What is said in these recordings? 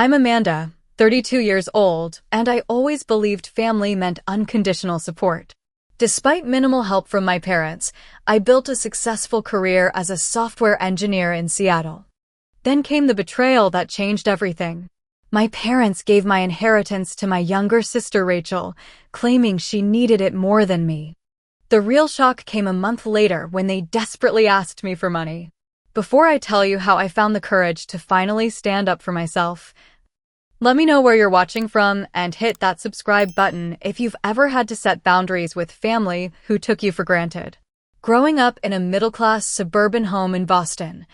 I'm Amanda, 32 years old, and I always believed family meant unconditional support. Despite minimal help from my parents, I built a successful career as a software engineer in Seattle. Then came the betrayal that changed everything. My parents gave my inheritance to my younger sister Rachel, claiming she needed it more than me. The real shock came a month later when they desperately asked me for money. Before I tell you how I found the courage to finally stand up for myself, let me know where you're watching from and hit that subscribe button if you've ever had to set boundaries with family who took you for granted. Growing up in a middle-class suburban home in Boston,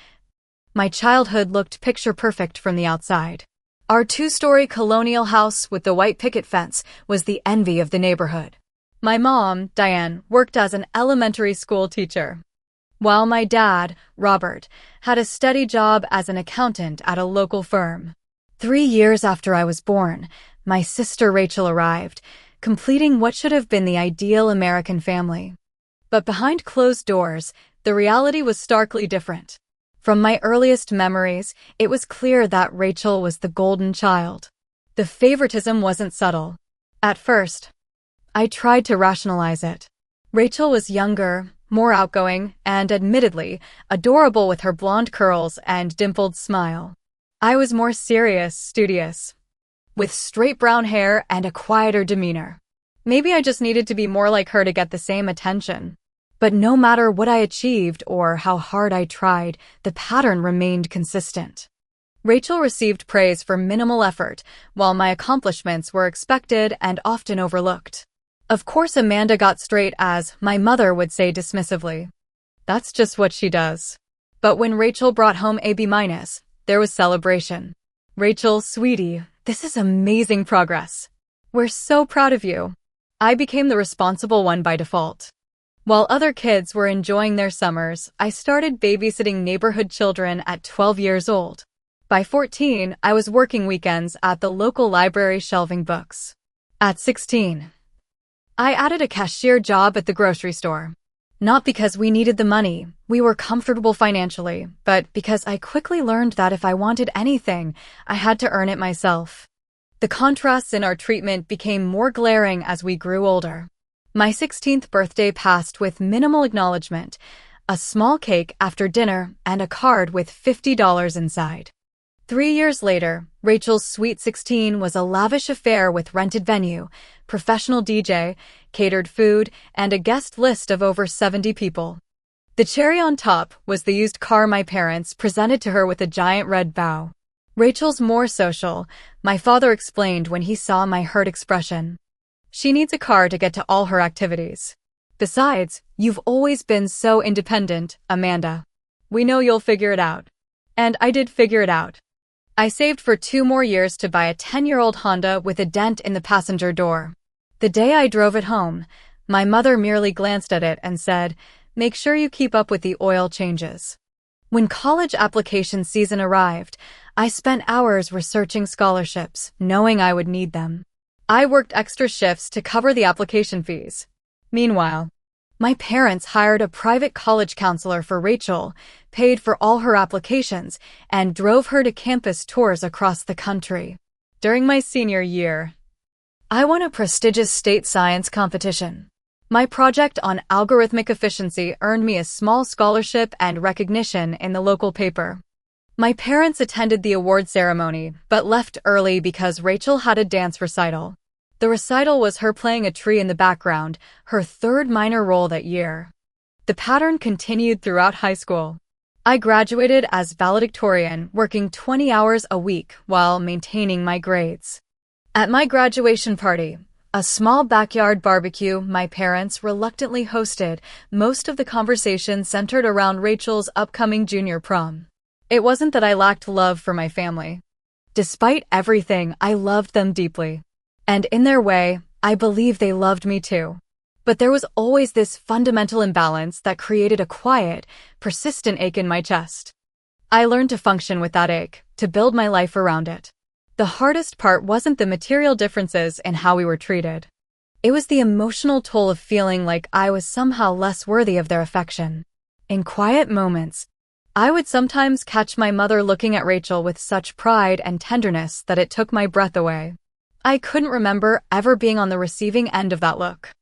my childhood looked picture-perfect from the outside. Our two-story colonial house with the white picket fence was the envy of the neighborhood. My mom, Diane, worked as an elementary school teacher, while my dad, Robert, had a steady job as an accountant at a local firm. 3 years after I was born, my sister Rachel arrived, completing what should have been the ideal American family. But behind closed doors, the reality was starkly different. From my earliest memories, it was clear that Rachel was the golden child. The favoritism wasn't subtle. At first, I tried to rationalize it. Rachel was younger, more outgoing, and admittedly, adorable with her blonde curls and dimpled smile. I was more serious, studious, with straight brown hair and a quieter demeanor. Maybe I just needed to be more like her to get the same attention. But no matter what I achieved or how hard I tried, the pattern remained consistent. Rachel received praise for minimal effort, while my accomplishments were expected and often overlooked. Of course, Amanda got straight, as my mother would say dismissively. That's just what she does. But when Rachel brought home a B-, there was celebration. Rachel, sweetie, this is amazing progress. We're so proud of you. I became the responsible one by default. While other kids were enjoying their summers, I started babysitting neighborhood children at 12 years old. By 14, I was working weekends at the local library shelving books. At 16, I added a cashier job at the grocery store. Not because we needed the money, we were comfortable financially, but because I quickly learned that if I wanted anything, I had to earn it myself. The contrasts in our treatment became more glaring as we grew older. My 16th birthday passed with minimal acknowledgement, a small cake after dinner, and a card with $50 inside. 3 years later, Rachel's Sweet 16 was a lavish affair with rented venue, professional DJ, catered food, and a guest list of over 70 people. The cherry on top was the used car my parents presented to her with a giant red bow. Rachel's more social, my father explained when he saw my hurt expression. She needs a car to get to all her activities. Besides, you've always been so independent, Amanda. We know you'll figure it out. And I did figure it out. I saved for 2 more years to buy a 10-year-old Honda with a dent in the passenger door. The day I drove it home, my mother merely glanced at it and said, "Make sure you keep up with the oil changes." When college application season arrived, I spent hours researching scholarships, knowing I would need them. I worked extra shifts to cover the application fees. Meanwhile, my parents hired a private college counselor for Rachel, paid for all her applications, and drove her to campus tours across the country. During my senior year, I won a prestigious state science competition. My project on algorithmic efficiency earned me a small scholarship and recognition in the local paper. My parents attended the award ceremony, but left early because Rachel had a dance recital. The recital was her playing a tree in the background, her 3rd minor role that year. The pattern continued throughout high school. I graduated as valedictorian, working 20 hours a week while maintaining my grades. At my graduation party, a small backyard barbecue my parents reluctantly hosted, most of the conversation centered around Rachel's upcoming junior prom. It wasn't that I lacked love for my family. Despite everything, I loved them deeply. And in their way, I believe they loved me too. But there was always this fundamental imbalance that created a quiet, persistent ache in my chest. I learned to function with that ache, to build my life around it. The hardest part wasn't the material differences in how we were treated. It was the emotional toll of feeling like I was somehow less worthy of their affection. In quiet moments, I would sometimes catch my mother looking at Rachel with such pride and tenderness that it took my breath away. I couldn't remember ever being on the receiving end of that look.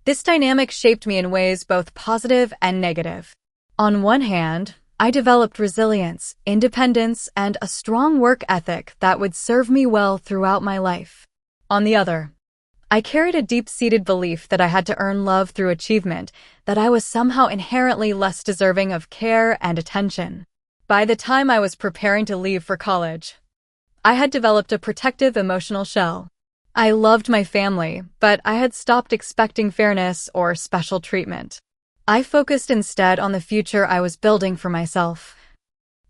This dynamic shaped me in ways both positive and negative. On one hand, I developed resilience, independence, and a strong work ethic that would serve me well throughout my life. On the other, I carried a deep-seated belief that I had to earn love through achievement, that I was somehow inherently less deserving of care and attention. By the time I was preparing to leave for college, I had developed a protective emotional shell. I loved my family, but I had stopped expecting fairness or special treatment. I focused instead on the future I was building for myself,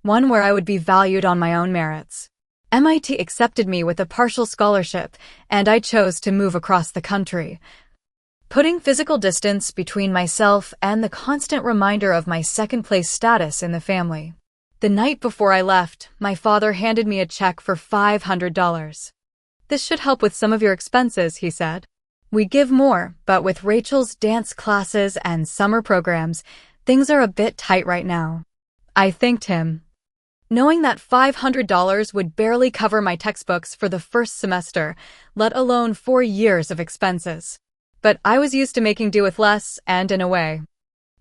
one where I would be valued on my own merits. MIT accepted me with a partial scholarship, and I chose to move across the country, putting physical distance between myself and the constant reminder of my second-place status in the family. The night before I left, my father handed me a check for $500. "This should help with some of your expenses," he said. "We give more, but with Rachel's dance classes and summer programs, things are a bit tight right now." I thanked him, knowing that $500 would barely cover my textbooks for the first semester, let alone 4 years of expenses. But I was used to making do with less, and in a way,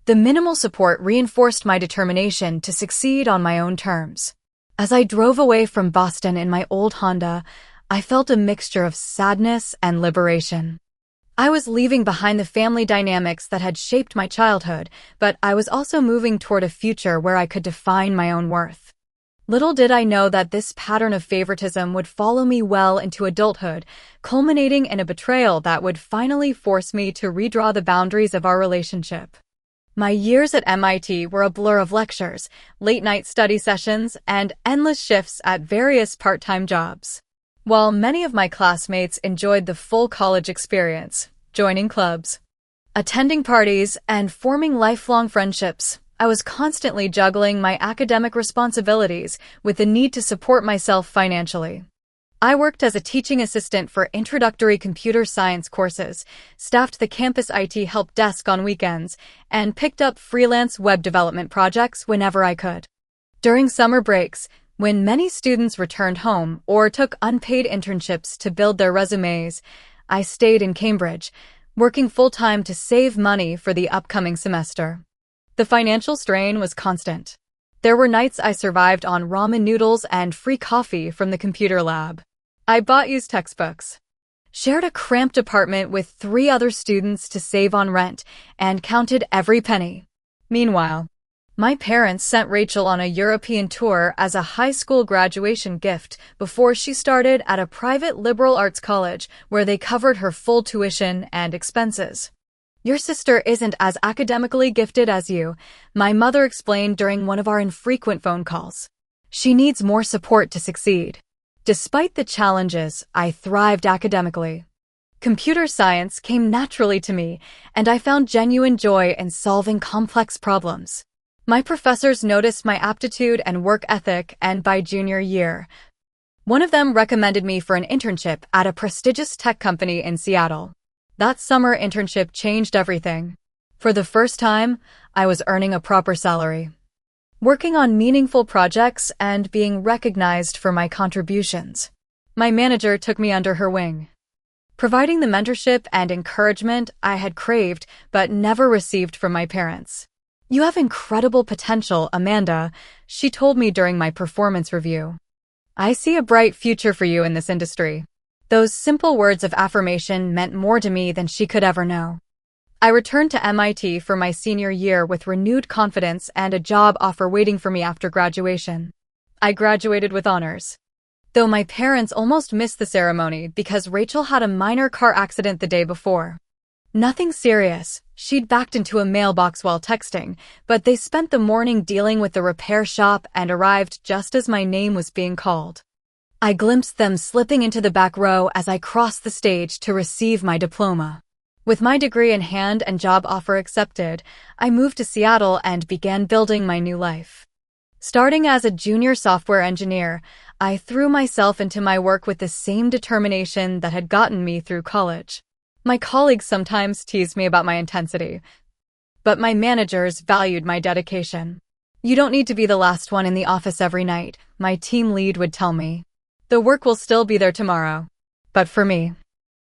the minimal support reinforced my determination to succeed on my own terms. As I drove away from Boston in my old Honda, I felt a mixture of sadness and liberation. I was leaving behind the family dynamics that had shaped my childhood, but I was also moving toward a future where I could define my own worth. Little did I know that this pattern of favoritism would follow me well into adulthood, culminating in a betrayal that would finally force me to redraw the boundaries of our relationship. My years at MIT were a blur of lectures, late-night study sessions, and endless shifts at various part-time jobs. While many of my classmates enjoyed the full college experience, joining clubs, attending parties, and forming lifelong friendships, I was constantly juggling my academic responsibilities with the need to support myself financially. I worked as a teaching assistant for introductory computer science courses, staffed the campus IT help desk on weekends, and picked up freelance web development projects whenever I could. During summer breaks, when many students returned home or took unpaid internships to build their resumes, I stayed in Cambridge, working full-time to save money for the upcoming semester. The financial strain was constant. There were nights I survived on ramen noodles and free coffee from the computer lab. I bought used textbooks, shared a cramped apartment with 3 other students to save on rent, and counted every penny. Meanwhile, my parents sent Rachel on a European tour as a high school graduation gift before she started at a private liberal arts college where they covered her full tuition and expenses. "Your sister isn't as academically gifted as you," my mother explained during one of our infrequent phone calls. "She needs more support to succeed." Despite the challenges, I thrived academically. Computer science came naturally to me, and I found genuine joy in solving complex problems. My professors noticed my aptitude and work ethic, and by junior year, one of them recommended me for an internship at a prestigious tech company in Seattle. That summer internship changed everything. For the first time, I was earning a proper salary, working on meaningful projects, and being recognized for my contributions. My manager took me under her wing, providing the mentorship and encouragement I had craved but never received from my parents. "You have incredible potential, Amanda," she told me during my performance review. "I see a bright future for you in this industry." Those simple words of affirmation meant more to me than she could ever know. I returned to MIT for my senior year with renewed confidence and a job offer waiting for me after graduation. I graduated with honors, though my parents almost missed the ceremony because Rachel had a minor car accident the day before. Nothing serious. She'd backed into a mailbox while texting, but they spent the morning dealing with the repair shop and arrived just as my name was being called. I glimpsed them slipping into the back row as I crossed the stage to receive my diploma. With my degree in hand and job offer accepted, I moved to Seattle and began building my new life. Starting as a junior software engineer, I threw myself into my work with the same determination that had gotten me through college. My colleagues sometimes teased me about my intensity, but my managers valued my dedication. "You don't need to be the last one in the office every night," my team lead would tell me. "The work will still be there tomorrow." But for me,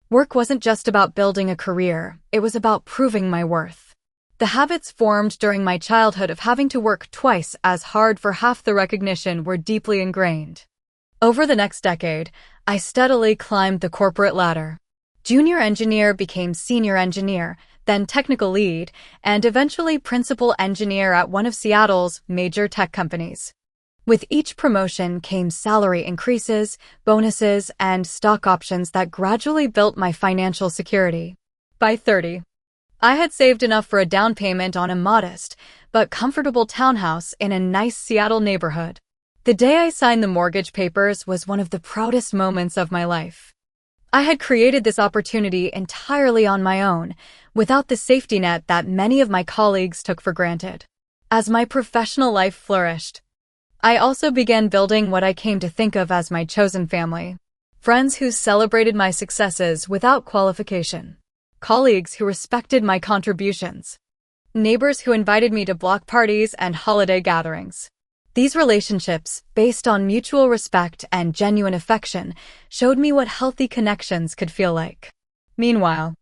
work wasn't just about building a career, it was about proving my worth. The habits formed during my childhood of having to work twice as hard for half the recognition were deeply ingrained. Over the next decade, I steadily climbed the corporate ladder. Junior engineer became senior engineer, then technical lead, and eventually principal engineer at one of Seattle's major tech companies. With each promotion came salary increases, bonuses, and stock options that gradually built my financial security. By 30, I had saved enough for a down payment on a modest but comfortable townhouse in a nice Seattle neighborhood. The day I signed the mortgage papers was one of the proudest moments of my life. I had created this opportunity entirely on my own, without the safety net that many of my colleagues took for granted. As my professional life flourished, I also began building what I came to think of as my chosen family. Friends who celebrated my successes without qualification. Colleagues who respected my contributions. Neighbors who invited me to block parties and holiday gatherings. These relationships, based on mutual respect and genuine affection, showed me what healthy connections could feel like. Meanwhile,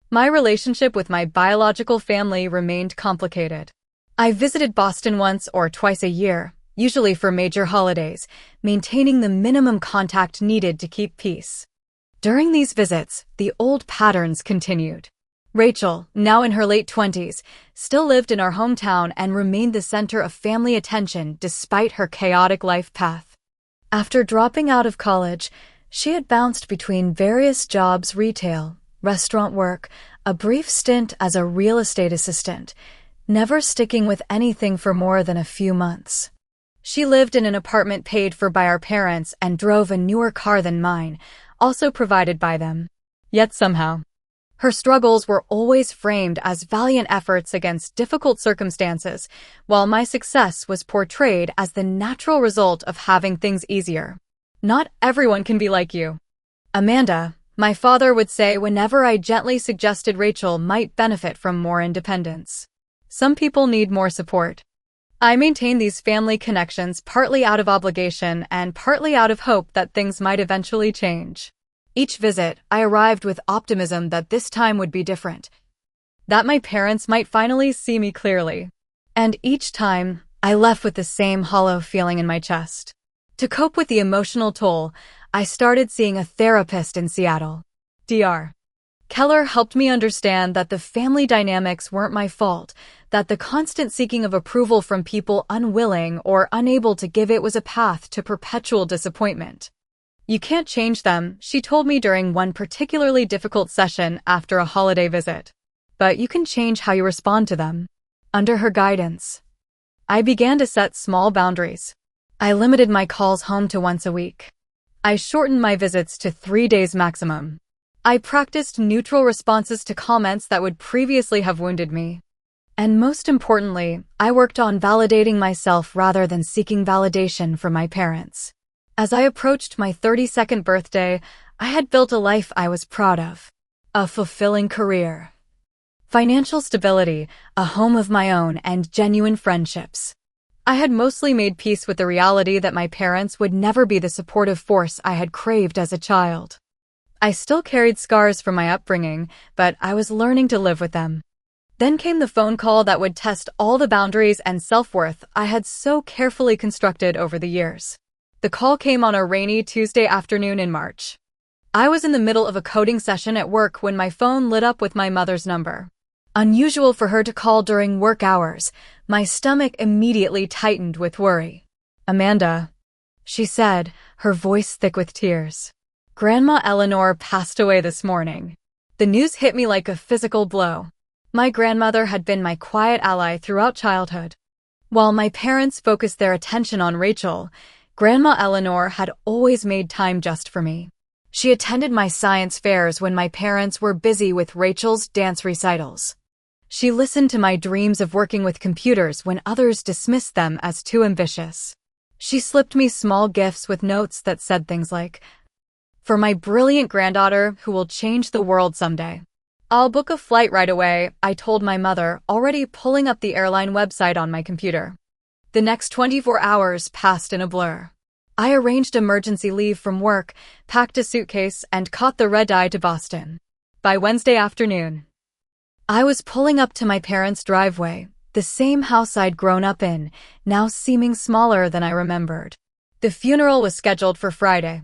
my relationship with my biological family remained complicated. I visited Boston once or twice a year, usually for major holidays, maintaining the minimum contact needed to keep peace. During these visits, the old patterns continued. Rachel, now in her late 20s, still lived in our hometown and remained the center of family attention despite her chaotic life path. After dropping out of college, she had bounced between various jobs: retail, restaurant work, a brief stint as a real estate assistant, never sticking with anything for more than a few months. She lived in an apartment paid for by our parents and drove a newer car than mine, also provided by them. Yet somehow, her struggles were always framed as valiant efforts against difficult circumstances, while my success was portrayed as the natural result of having things easier. "Not everyone can be like you, Amanda," my father would say whenever I gently suggested Rachel might benefit from more independence. "Some people need more support." I maintained these family connections partly out of obligation and partly out of hope that things might eventually change. Each visit, I arrived with optimism that this time would be different, that my parents might finally see me clearly. And each time, I left with the same hollow feeling in my chest. To cope with the emotional toll, I started seeing a therapist in Seattle. Dr. Keller helped me understand that the family dynamics weren't my fault, that the constant seeking of approval from people unwilling or unable to give it was a path to perpetual disappointment. "You can't change them," she told me during one particularly difficult session after a holiday visit. "But you can change how you respond to them." Under her guidance, I began to set small boundaries. I limited my calls home to once a week. I shortened my visits to 3 days maximum. I practiced neutral responses to comments that would previously have wounded me. And most importantly, I worked on validating myself rather than seeking validation from my parents. As I approached my 32nd birthday, I had built a life I was proud of. A fulfilling career, financial stability, a home of my own, and genuine friendships. I had mostly made peace with the reality that my parents would never be the supportive force I had craved as a child. I still carried scars from my upbringing, but I was learning to live with them. Then came the phone call that would test all the boundaries and self-worth I had so carefully constructed over the years. The call came on a rainy Tuesday afternoon in March. I was in the middle of a coding session at work when my phone lit up with my mother's number. Unusual for her to call during work hours, my stomach immediately tightened with worry. "Amanda," she said, her voice thick with tears. "Grandma Eleanor passed away this morning." The news hit me like a physical blow. My grandmother had been my quiet ally throughout childhood. While my parents focused their attention on Rachel, Grandma Eleanor had always made time just for me. She attended my science fairs when my parents were busy with Rachel's dance recitals. She listened to my dreams of working with computers when others dismissed them as too ambitious. She slipped me small gifts with notes that said things like, "For my brilliant granddaughter who will change the world someday." "I'll book a flight right away," I told my mother, already pulling up the airline website on my computer. The next 24 hours passed in a blur. I arranged emergency leave from work, packed a suitcase, and caught the red-eye to Boston. By Wednesday afternoon, I was pulling up to my parents' driveway, the same house I'd grown up in, now seeming smaller than I remembered. The funeral was scheduled for Friday,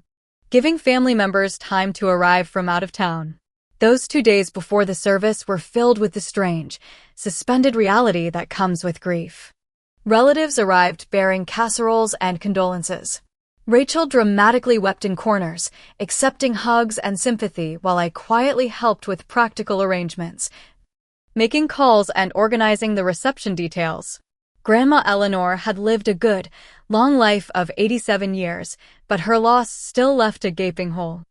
giving family members time to arrive from out of town. Those 2 days before the service were filled with the strange, suspended reality that comes with grief. Relatives arrived bearing casseroles and condolences. Rachel dramatically wept in corners, accepting hugs and sympathy while I quietly helped with practical arrangements, making calls and organizing the reception details. Grandma Eleanor had lived a good, long life of 87 years, but her loss still left a gaping hole.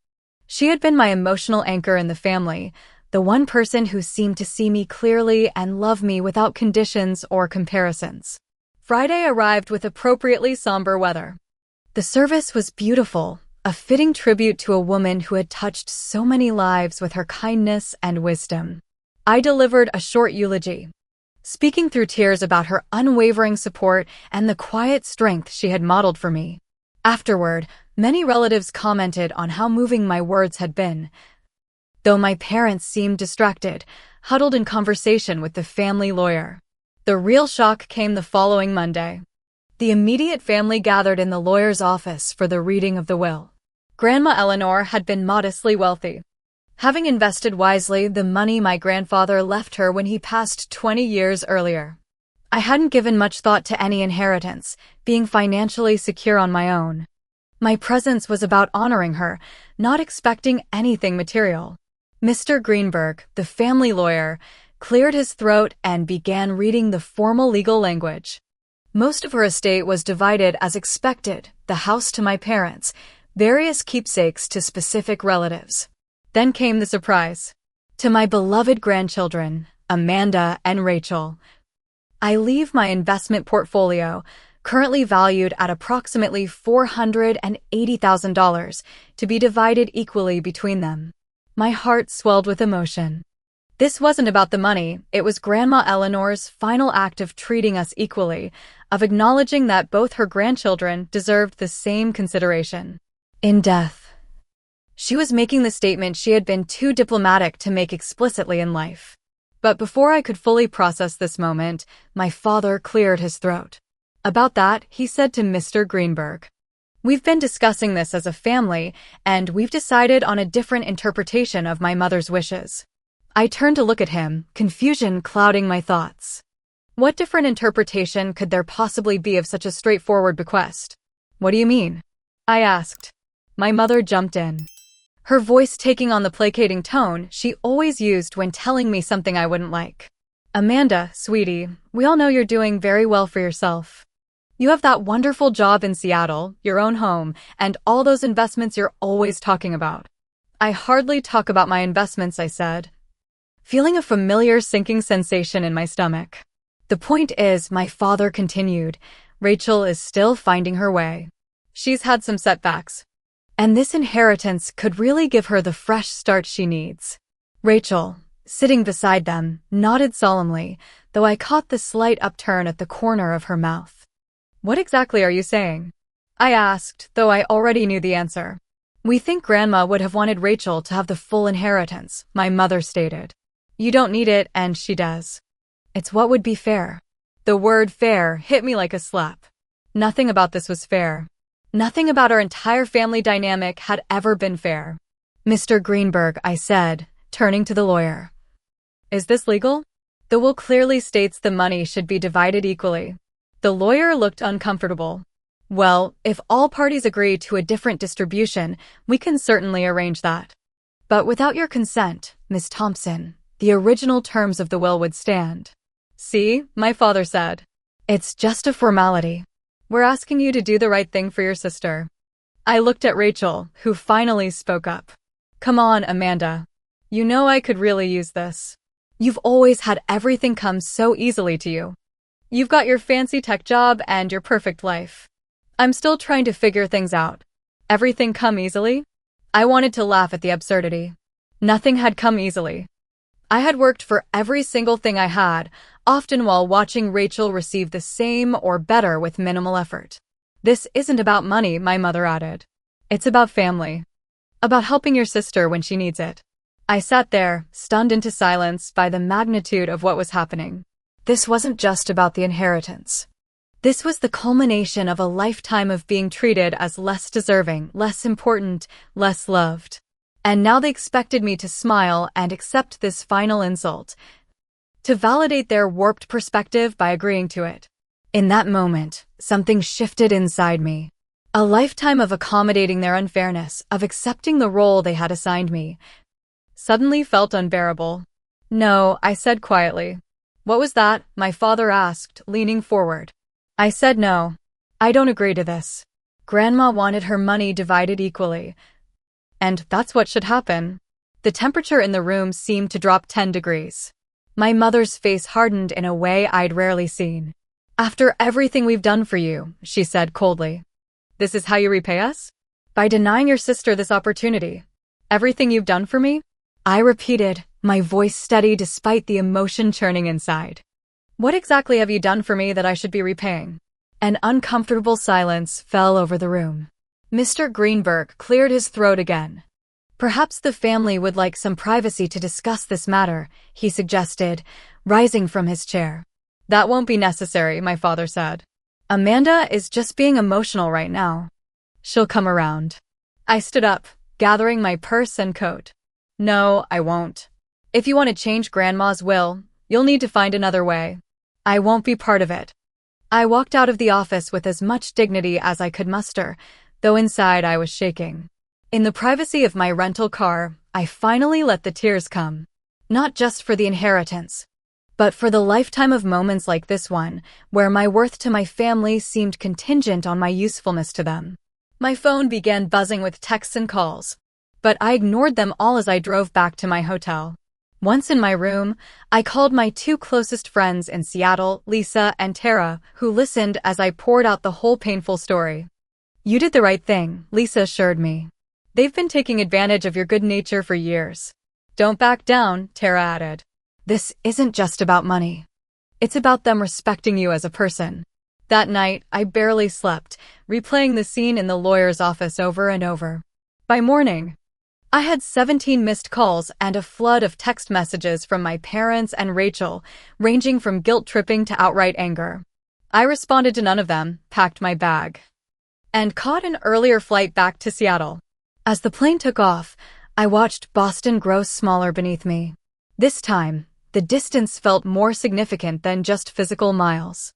She had been my emotional anchor in the family, the one person who seemed to see me clearly and love me without conditions or comparisons. Friday arrived with appropriately somber weather. The service was beautiful, a fitting tribute to a woman who had touched so many lives with her kindness and wisdom. I delivered a short eulogy, speaking through tears about her unwavering support and the quiet strength she had modeled for me. Afterward, many relatives commented on how moving my words had been, though my parents seemed distracted, huddled in conversation with the family lawyer. The real shock came the following Monday. The immediate family gathered in the lawyer's office for the reading of the will. Grandma Eleanor had been modestly wealthy, having invested wisely the money my grandfather left her when he passed 20 years earlier. I hadn't given much thought to any inheritance, being financially secure on my own. My presence was about honoring her, not expecting anything material. Mr. Greenberg, the family lawyer, cleared his throat and began reading the formal legal language. Most of her estate was divided as expected, the house to my parents, various keepsakes to specific relatives. Then came the surprise. To my beloved grandchildren, Amanda and Rachel, I leave my investment portfolio, currently valued at approximately $480,000, to be divided equally between them. My heart swelled with emotion. This wasn't about the money, it was Grandma Eleanor's final act of treating us equally, of acknowledging that both her grandchildren deserved the same consideration. In death, she was making the statement she had been too diplomatic to make explicitly in life. But before I could fully process this moment, my father cleared his throat. About that, he said to Mr. Greenberg, "We've been discussing this as a family, and we've decided on a different interpretation of my mother's wishes." I turned to look at him, confusion clouding my thoughts. What different interpretation could there possibly be of such a straightforward bequest? "What do you mean?" I asked. My mother jumped in, her voice taking on the placating tone she always used when telling me something I wouldn't like. "Amanda, sweetie, we all know you're doing very well for yourself. You have that wonderful job in Seattle, your own home, and all those investments you're always talking about." "I hardly talk about my investments," I said, feeling a familiar sinking sensation in my stomach. "The point is," my father continued, "Rachel is still finding her way. She's had some setbacks, and this inheritance could really give her the fresh start she needs." Rachel, sitting beside them, nodded solemnly, though I caught the slight upturn at the corner of her mouth. "What exactly are you saying?" I asked, though I already knew the answer. "We think Grandma would have wanted Rachel to have the full inheritance," my mother stated. "You don't need it, and she does. It's what would be fair." The word fair hit me like a slap. Nothing about this was fair. Nothing about our entire family dynamic had ever been fair. "Mr. Greenberg," I said, turning to the lawyer, "is this legal? The will clearly states the money should be divided equally." The lawyer looked uncomfortable. "Well, if all parties agree to a different distribution, we can certainly arrange that. But without your consent, Miss Thompson, the original terms of the will would stand." "See," my father said, "it's just a formality. We're asking you to do the right thing for your sister." I looked at Rachel, who finally spoke up. "Come on, Amanda. You know I could really use this. You've always had everything come so easily to you. You've got your fancy tech job and your perfect life. I'm still trying to figure things out. Everything come easily?" I wanted to laugh at the absurdity. Nothing had come easily. I had worked for every single thing I had, often while watching Rachel receive the same or better with minimal effort. This isn't about money, my mother added. It's about family. About helping your sister when she needs it. I sat there, stunned into silence by the magnitude of what was happening. This wasn't just about the inheritance. This was the culmination of a lifetime of being treated as less deserving, less important, less loved. And now they expected me to smile and accept this final insult, to validate their warped perspective by agreeing to it. In that moment, something shifted inside me. A lifetime of accommodating their unfairness, of accepting the role they had assigned me, suddenly felt unbearable. No, I said quietly. What was that? My father asked, leaning forward. I said no. I don't agree to this. Grandma wanted her money divided equally. And that's what should happen. The temperature in the room seemed to drop 10 degrees. My mother's face hardened in a way I'd rarely seen. After everything we've done for you, she said coldly. This is how you repay us? By denying your sister this opportunity. Everything you've done for me? I repeated, my voice steady despite the emotion churning inside. What exactly have you done for me that I should be repaying? An uncomfortable silence fell over the room. Mr. Greenberg cleared his throat again. Perhaps the family would like some privacy to discuss this matter, he suggested, rising from his chair. That won't be necessary, my father said. Amanda is just being emotional right now. She'll come around. I stood up, gathering my purse and coat. No, I won't. If you want to change Grandma's will, you'll need to find another way. I won't be part of it. I walked out of the office with as much dignity as I could muster, though inside I was shaking. In the privacy of my rental car, I finally let the tears come. Not just for the inheritance, but for the lifetime of moments like this one, where my worth to my family seemed contingent on my usefulness to them. My phone began buzzing with texts and calls, but I ignored them all as I drove back to my hotel. Once in my room, I called my two closest friends in Seattle, Lisa and Tara, who listened as I poured out the whole painful story. You did the right thing, Lisa assured me. They've been taking advantage of your good nature for years. Don't back down, Tara added. This isn't just about money. It's about them respecting you as a person. That night, I barely slept, replaying the scene in the lawyer's office over and over. By morning, I had 17 missed calls and a flood of text messages from my parents and Rachel, ranging from guilt-tripping to outright anger. I responded to none of them, packed my bag, and caught an earlier flight back to Seattle. As the plane took off, I watched Boston grow smaller beneath me. This time, the distance felt more significant than just physical miles.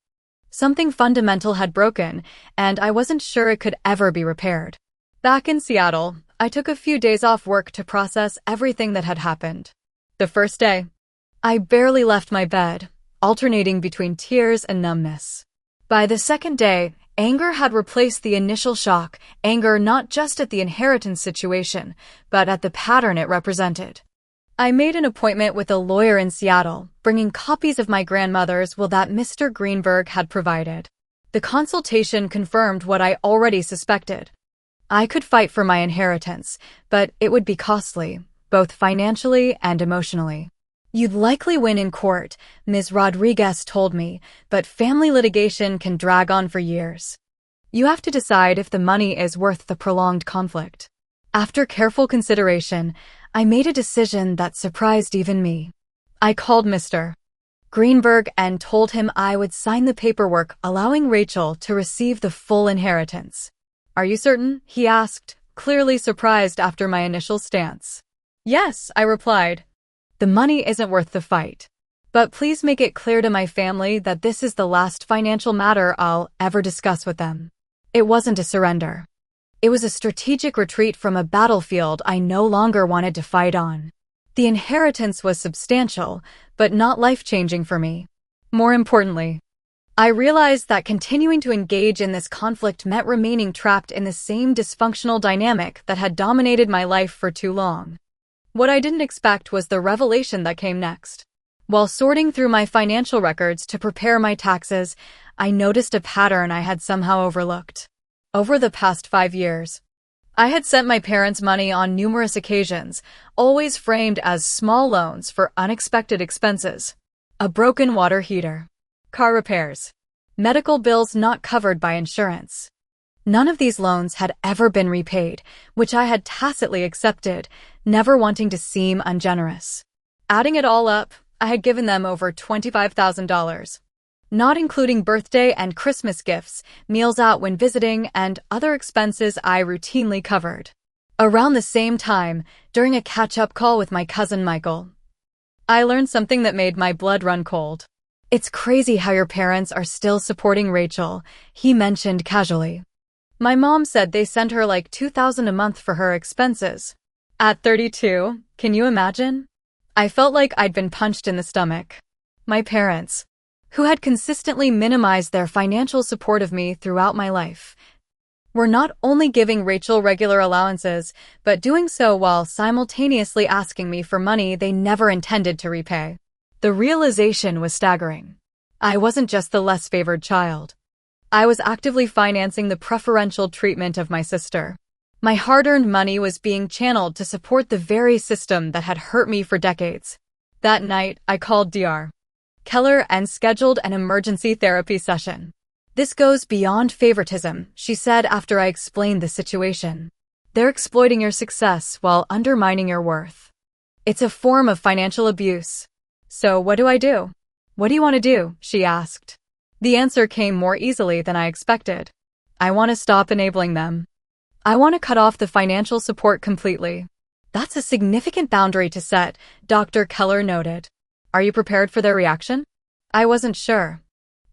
Something fundamental had broken, and I wasn't sure it could ever be repaired. Back in Seattle, I took a few days off work to process everything that had happened. The first day, I barely left my bed, alternating between tears and numbness. By the second day, anger had replaced the initial shock, anger not just at the inheritance situation, but at the pattern it represented. I made an appointment with a lawyer in Seattle, bringing copies of my grandmother's will that Mr. Greenberg had provided. The consultation confirmed what I already suspected. I could fight for my inheritance, but it would be costly, both financially and emotionally. You'd likely win in court, Ms. Rodriguez told me, but family litigation can drag on for years. You have to decide if the money is worth the prolonged conflict. After careful consideration, I made a decision that surprised even me. I called Mr. Greenberg and told him I would sign the paperwork allowing Rachel to receive the full inheritance. Are you certain? He asked, clearly surprised after my initial stance. Yes, I replied. The money isn't worth the fight. But please make it clear to my family that this is the last financial matter I'll ever discuss with them. It wasn't a surrender. It was a strategic retreat from a battlefield I no longer wanted to fight on. The inheritance was substantial, but not life-changing for me. More importantly, I realized that continuing to engage in this conflict meant remaining trapped in the same dysfunctional dynamic that had dominated my life for too long. What I didn't expect was the revelation that came next. While sorting through my financial records to prepare my taxes, I noticed a pattern I had somehow overlooked. Over the past 5 years, I had sent my parents money on numerous occasions, always framed as small loans for unexpected expenses. a broken water heater, car repairs, medical bills not covered by insurance. None of these loans had ever been repaid, which I had tacitly accepted, never wanting to seem ungenerous. Adding it all up, I had given them over $25,000. Not including birthday and Christmas gifts, meals out when visiting, and other expenses I routinely covered. Around the same time, during a catch-up call with my cousin Michael, I learned something that made my blood run cold. "It's crazy how your parents are still supporting Rachel," he mentioned casually. "My mom said they sent her like $2,000 a month for her expenses." At 32, can you imagine? I felt like I'd been punched in the stomach. My parents, who had consistently minimized their financial support of me throughout my life, were not only giving Rachel regular allowances, but doing so while simultaneously asking me for money they never intended to repay. The realization was staggering. I wasn't just the less favored child. I was actively financing the preferential treatment of my sister. My hard-earned money was being channeled to support the very system that had hurt me for decades. That night, I called Dr. Keller and scheduled an emergency therapy session. "This goes beyond favoritism," she said after I explained the situation. "They're exploiting your success while undermining your worth. It's a form of financial abuse." "So what do I do?" "What do you want to do?" she asked. The answer came more easily than I expected. "I want to stop enabling them. I want to cut off the financial support completely." "That's a significant boundary to set," Dr. Keller noted. "Are you prepared for their reaction?" I wasn't sure,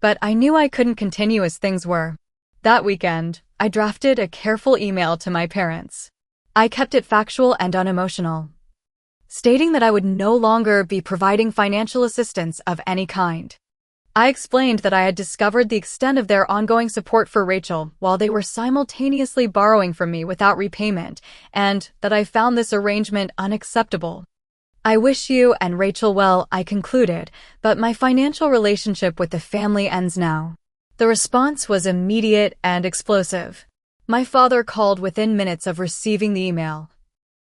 but I knew I couldn't continue as things were. That weekend, I drafted a careful email to my parents. I kept it factual and unemotional, stating that I would no longer be providing financial assistance of any kind. I explained that I had discovered the extent of their ongoing support for Rachel while they were simultaneously borrowing from me without repayment, and that I found this arrangement unacceptable. "I wish you and Rachel well," I concluded, "but my financial relationship with the family ends now." The response was immediate and explosive. My father called within minutes of receiving the email,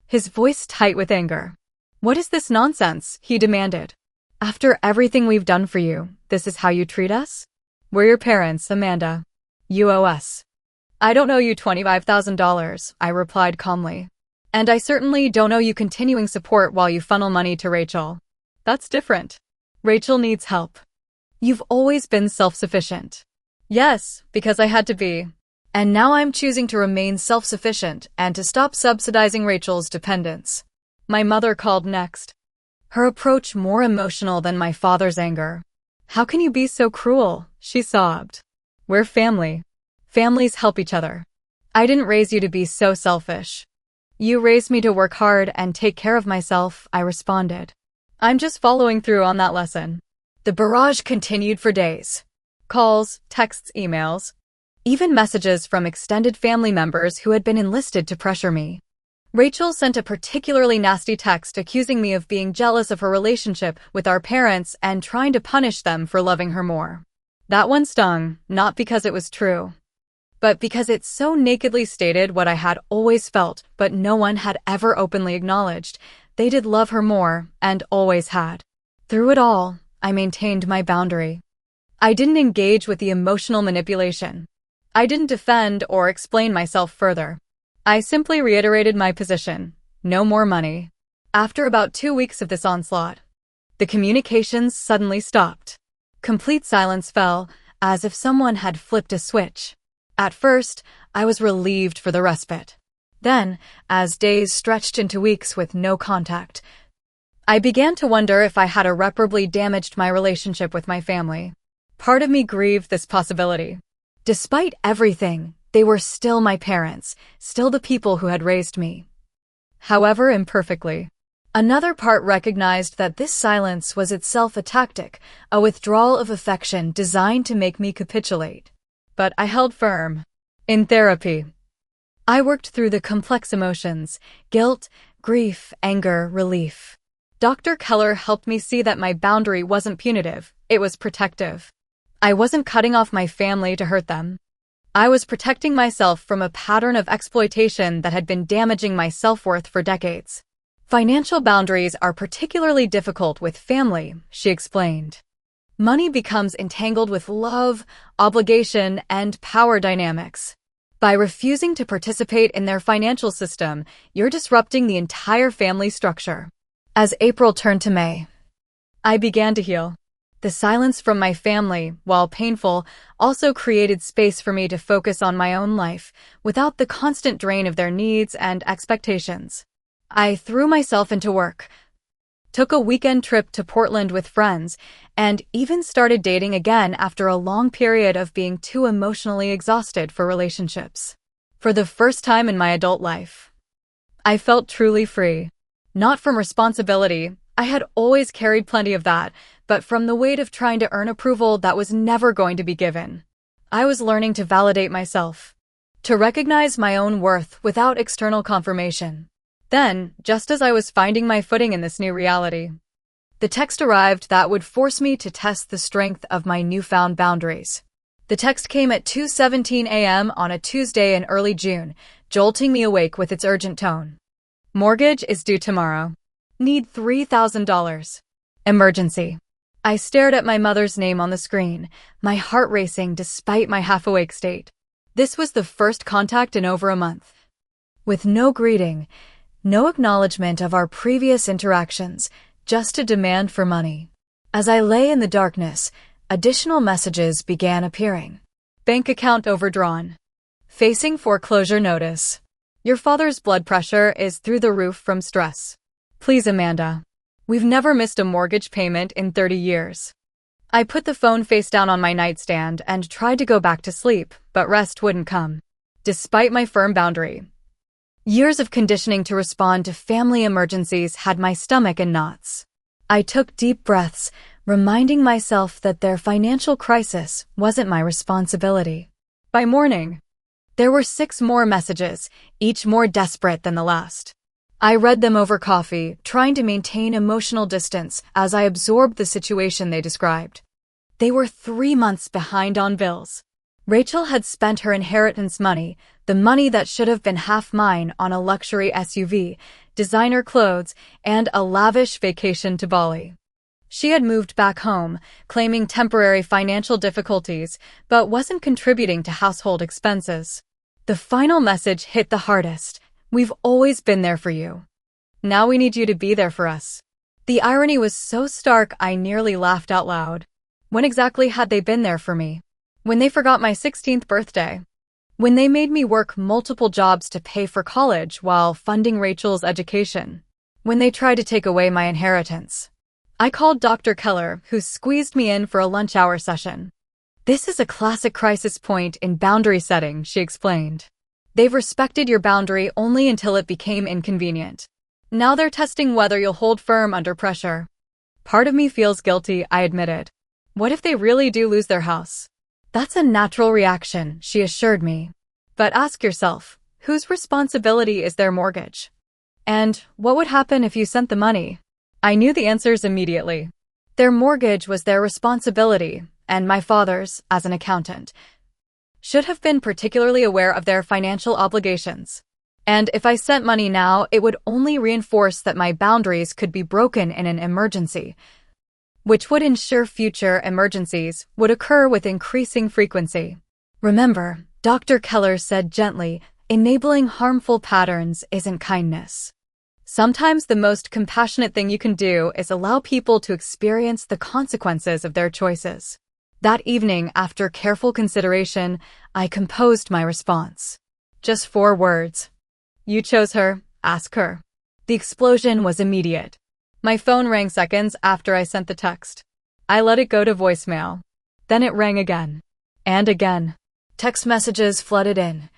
his voice tight with anger. "What is this nonsense?" he demanded. "After everything we've done for you, this is how you treat us? We're your parents, Amanda. You owe us." "I don't owe you $25,000, I replied calmly. "And I certainly don't owe you continuing support while you funnel money to Rachel. That's different. Rachel needs help. You've always been self-sufficient." "Yes, because I had to be. And now I'm choosing to remain self-sufficient and to stop subsidizing Rachel's dependence." My mother called next, her approach more emotional than my father's anger. "How can you be so cruel?" she sobbed. "We're family. Families help each other. I didn't raise you to be so selfish. You raised me to work hard and take care of myself," I responded. "I'm just following through on that lesson." The barrage continued for days. Calls, texts, emails, even messages from extended family members who had been enlisted to pressure me. Rachel sent a particularly nasty text accusing me of being jealous of her relationship with our parents and trying to punish them for loving her more. That one stung, not because it was true, but because it so nakedly stated what I had always felt, but no one had ever openly acknowledged. They did love her more, and always had. Through it all, I maintained my boundary. I didn't engage with the emotional manipulation. I didn't defend or explain myself further. I simply reiterated my position: no more money. After about 2 weeks of this onslaught, the communications suddenly stopped. Complete silence fell, as if someone had flipped a switch. At first, I was relieved for the respite. Then, as days stretched into weeks with no contact, I began to wonder if I had irreparably damaged my relationship with my family. Part of me grieved this possibility. Despite everything, they were still my parents, still the people who had raised me, however imperfectly. Another part recognized that this silence was itself a tactic, a withdrawal of affection designed to make me capitulate. But I held firm. In therapy, I worked through the complex emotions: guilt, grief, anger, relief. Dr. Keller helped me see that my boundary wasn't punitive, it was protective. I wasn't cutting off my family to hurt them. I was protecting myself from a pattern of exploitation that had been damaging my self-worth for decades. "Financial boundaries are particularly difficult with family," she explained. Money becomes entangled with love, obligation, and power dynamics. By refusing to participate in their financial system, you're disrupting the entire family structure. As April turned to May, I began to heal. The silence from my family, while painful, also created space for me to focus on my own life, without the constant drain of their needs and expectations. I threw myself into work, took a weekend trip to Portland with friends, and even started dating again after a long period of being too emotionally exhausted for relationships. For the first time in my adult life, I felt truly free. Not from responsibility, I had always carried plenty of that, but from the weight of trying to earn approval that was never going to be given. I was learning to validate myself, to recognize my own worth without external confirmation. Then, just as I was finding my footing in this new reality, the text arrived that would force me to test the strength of my newfound boundaries. The text came at 2:17 a.m. on a Tuesday in early June, jolting me awake with its urgent tone. Mortgage is due tomorrow. Need $3,000. Emergency. I stared at my mother's name on the screen, my heart racing despite my half-awake state. This was the first contact in over a month. With no greeting, no acknowledgement of our previous interactions, just a demand for money. As I lay in the darkness, additional messages began appearing. Bank account overdrawn. Facing foreclosure notice. Your father's blood pressure is through the roof from stress. Please, Amanda. We've never missed a mortgage payment in 30 years. I put the phone face down on my nightstand and tried to go back to sleep, but rest wouldn't come. Despite my firm boundary, years of conditioning to respond to family emergencies had my stomach in knots. I took deep breaths, reminding myself that their financial crisis wasn't my responsibility. By morning, there were 6 more messages, each more desperate than the last. I read them over coffee, trying to maintain emotional distance as I absorbed the situation they described. They were 3 months behind on bills. Rachel had spent her inheritance money, the money that should have been half mine, on a luxury SUV, designer clothes, and a lavish vacation to Bali. She had moved back home, claiming temporary financial difficulties, but wasn't contributing to household expenses. The final message hit the hardest. We've always been there for you. Now we need you to be there for us. The irony was so stark I nearly laughed out loud. When exactly had they been there for me? When they forgot my 16th birthday? When they made me work multiple jobs to pay for college while funding Rachel's education? When they tried to take away my inheritance? I called Dr. Keller, who squeezed me in for a lunch hour session. This is a classic crisis point in boundary setting, she explained. They've respected your boundary only until it became inconvenient. Now they're testing whether you'll hold firm under pressure. Part of me feels guilty, I admitted. What if they really do lose their house? That's a natural reaction, she assured me. But ask yourself, whose responsibility is their mortgage? And what would happen if you sent the money? I knew the answers immediately. Their mortgage was their responsibility, and my father's, as an accountant, should have been particularly aware of their financial obligations. And if I sent money now, it would only reinforce that my boundaries could be broken in an emergency, which would ensure future emergencies would occur with increasing frequency. Remember, Dr. Keller said gently, enabling harmful patterns isn't kindness. Sometimes the most compassionate thing you can do is allow people to experience the consequences of their choices. That evening, after careful consideration, I composed my response. Just 4 words. You chose her, ask her. The explosion was immediate. My phone rang seconds after I sent the text. I let it go to voicemail. Then it rang again. And again. Text messages flooded in.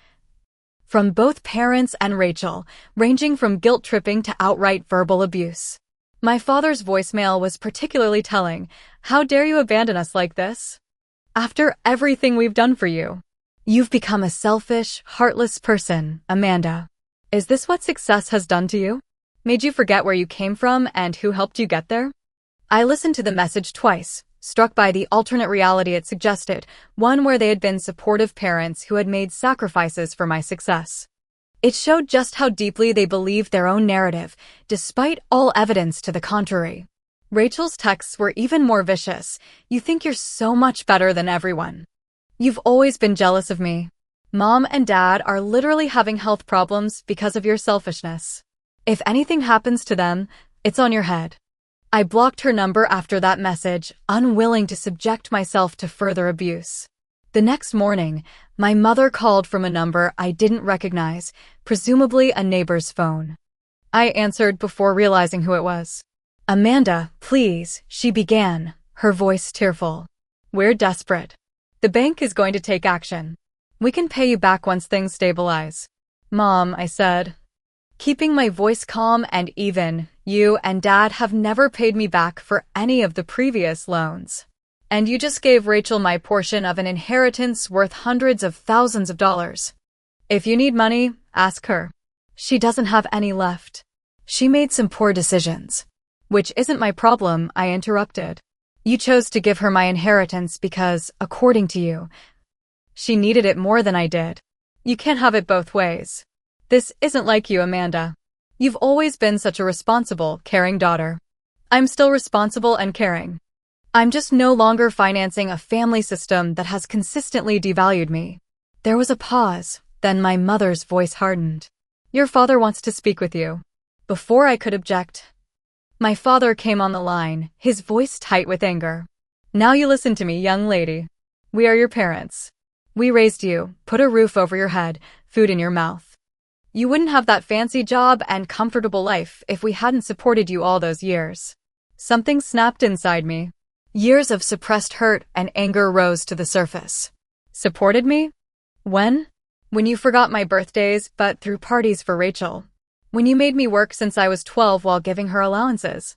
From both parents and Rachel, ranging from guilt-tripping to outright verbal abuse. My father's voicemail was particularly telling. How dare you abandon us like this? After everything we've done for you. You've become a selfish, heartless person, Amanda. Is this what success has done to you? Made you forget where you came from and who helped you get there? I listened to the message twice, struck by the alternate reality it suggested, one where they had been supportive parents who had made sacrifices for my success. It showed just how deeply they believed their own narrative, despite all evidence to the contrary. Rachel's texts were even more vicious. You think you're so much better than everyone. You've always been jealous of me. Mom and Dad are literally having health problems because of your selfishness. If anything happens to them, it's on your head. I blocked her number after that message, unwilling to subject myself to further abuse. The next morning, my mother called from a number I didn't recognize, presumably a neighbor's phone. I answered before realizing who it was. "Amanda, please," she began, her voice tearful. "We're desperate. The bank is going to take action. We can pay you back once things stabilize." "Mom," I said, keeping my voice calm and even, "you and Dad have never paid me back for any of the previous loans. And you just gave Rachel my portion of an inheritance worth hundreds of thousands of dollars. If you need money, ask her. She doesn't have any left. She made some poor decisions." "Which isn't my problem," I interrupted. "You chose to give her my inheritance because, according to you, she needed it more than I did. You can't have it both ways. This isn't like you, Amanda. You've always been such a responsible, caring daughter. I'm still responsible and caring. I'm just no longer financing a family system that has consistently devalued me." There was a pause, then my mother's voice hardened. "Your father wants to speak with you." Before I could object, my father came on the line, his voice tight with anger. "Now you listen to me, young lady. We are your parents. We raised you, put a roof over your head, food in your mouth. You wouldn't have that fancy job and comfortable life if we hadn't supported you all those years." Something snapped inside me. Years of suppressed hurt and anger rose to the surface. "Supported me? When?" "When you forgot my birthdays but threw parties for Rachel. When you made me work since I was 12 while giving her allowances.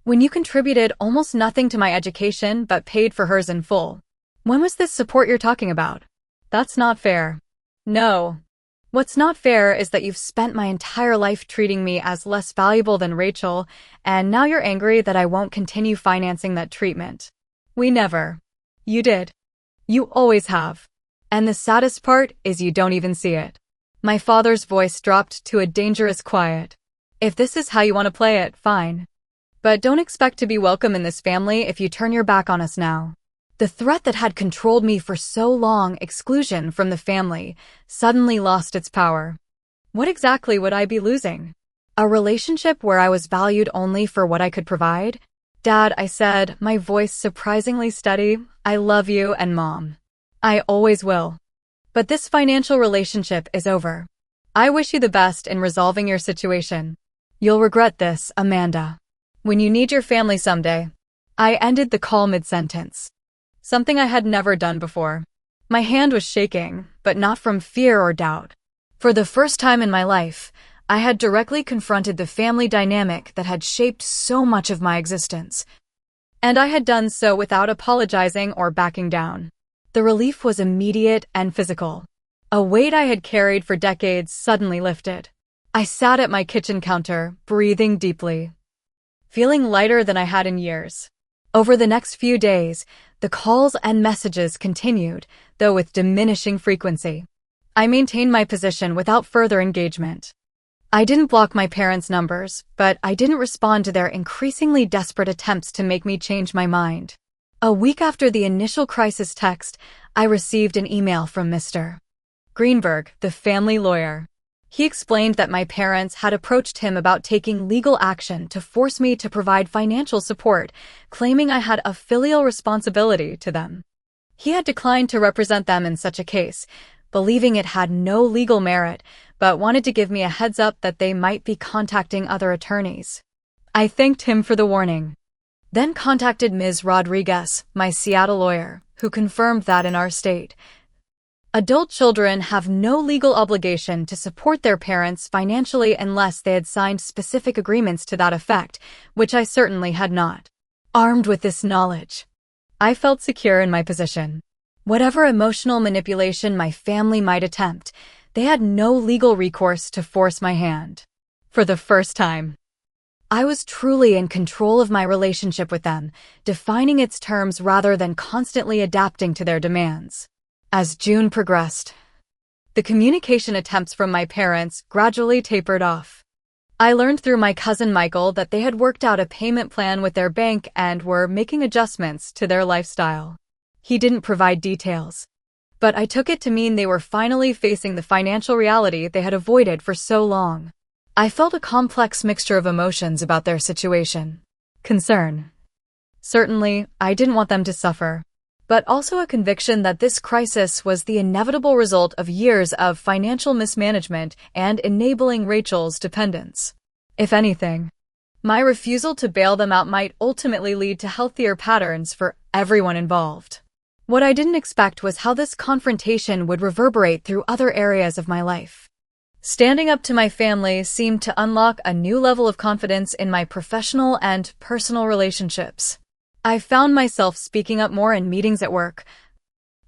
When you contributed almost nothing to my education but paid for hers in full. When was this support you're talking about? That's not fair." "No. What's not fair is that you've spent my entire life treating me as less valuable than Rachel, and now you're angry that I won't continue financing that treatment. We never. You did. You always have. And the saddest part is you don't even see it." My father's voice dropped to a dangerous quiet. "If this is how you want to play it, fine. But don't expect to be welcome in this family if you turn your back on us now." The threat that had controlled me for so long, exclusion from the family, suddenly lost its power. What exactly would I be losing? A relationship where I was valued only for what I could provide? "Dad," I said, my voice surprisingly steady, "I love you and Mom. I always will. But this financial relationship is over. I wish you the best in resolving your situation. You'll regret this, Amanda. When you need your family someday." I ended the call mid-sentence. Something I had never done before. My hand was shaking, but not from fear or doubt. For the first time in my life, I had directly confronted the family dynamic that had shaped so much of my existence. And I had done so without apologizing or backing down. The relief was immediate and physical. A weight I had carried for decades suddenly lifted. I sat at my kitchen counter, breathing deeply, feeling lighter than I had in years. Over the next few days, the calls and messages continued, though with diminishing frequency. I maintained my position without further engagement. I didn't block my parents' numbers, but I didn't respond to their increasingly desperate attempts to make me change my mind. A week after the initial crisis text, I received an email from Mr. Greenberg, the family lawyer. He explained that my parents had approached him about taking legal action to force me to provide financial support, claiming I had a filial responsibility to them. He had declined to represent them in such a case, believing it had no legal merit, but wanted to give me a heads up that they might be contacting other attorneys. I thanked him for the warning. Then contacted Ms. Rodriguez, my Seattle lawyer, who confirmed that in our state, adult children have no legal obligation to support their parents financially unless they had signed specific agreements to that effect, which I certainly had not. Armed with this knowledge, I felt secure in my position. Whatever emotional manipulation my family might attempt, they had no legal recourse to force my hand. For the first time, I was truly in control of my relationship with them, defining its terms rather than constantly adapting to their demands. As June progressed, the communication attempts from my parents gradually tapered off. I learned through my cousin Michael that they had worked out a payment plan with their bank and were making adjustments to their lifestyle. He didn't provide details, but I took it to mean they were finally facing the financial reality they had avoided for so long. I felt a complex mixture of emotions about their situation. Concern. Certainly, I didn't want them to suffer, but also a conviction that this crisis was the inevitable result of years of financial mismanagement and enabling Rachel's dependence. If anything, my refusal to bail them out might ultimately lead to healthier patterns for everyone involved. What I didn't expect was how this confrontation would reverberate through other areas of my life. Standing up to my family seemed to unlock a new level of confidence in my professional and personal relationships. I found myself speaking up more in meetings at work,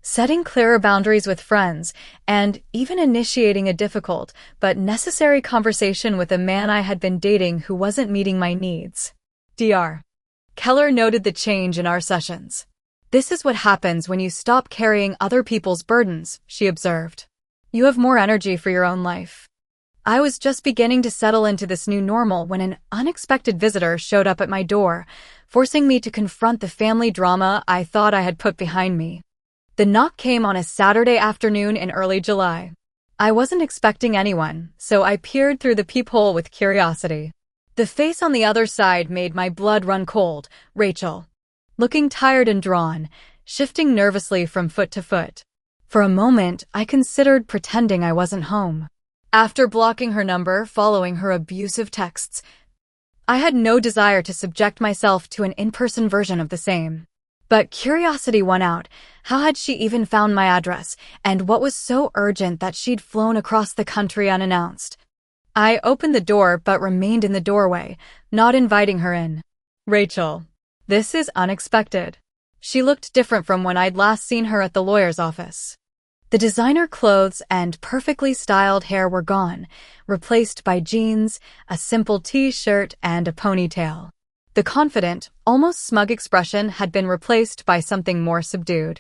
setting clearer boundaries with friends, and even initiating a difficult but necessary conversation with a man I had been dating who wasn't meeting my needs. Dr. Keller noted the change in our sessions. "This is what happens when you stop carrying other people's burdens," she observed. "You have more energy for your own life." I was just beginning to settle into this new normal when an unexpected visitor showed up at my door, forcing me to confront the family drama I thought I had put behind me. The knock came on a Saturday afternoon in early July. I wasn't expecting anyone, so I peered through the peephole with curiosity. The face on the other side made my blood run cold. Rachel. Looking tired and drawn, shifting nervously from foot to foot. For a moment, I considered pretending I wasn't home. After blocking her number following her abusive texts, I had no desire to subject myself to an in-person version of the same. But curiosity won out. How had she even found my address, and what was so urgent that she'd flown across the country unannounced? I opened the door but remained in the doorway, not inviting her in. "Rachel, this is unexpected." She looked different from when I'd last seen her at the lawyer's office. The designer clothes and perfectly styled hair were gone, replaced by jeans, a simple t-shirt, and a ponytail. The confident, almost smug expression had been replaced by something more subdued.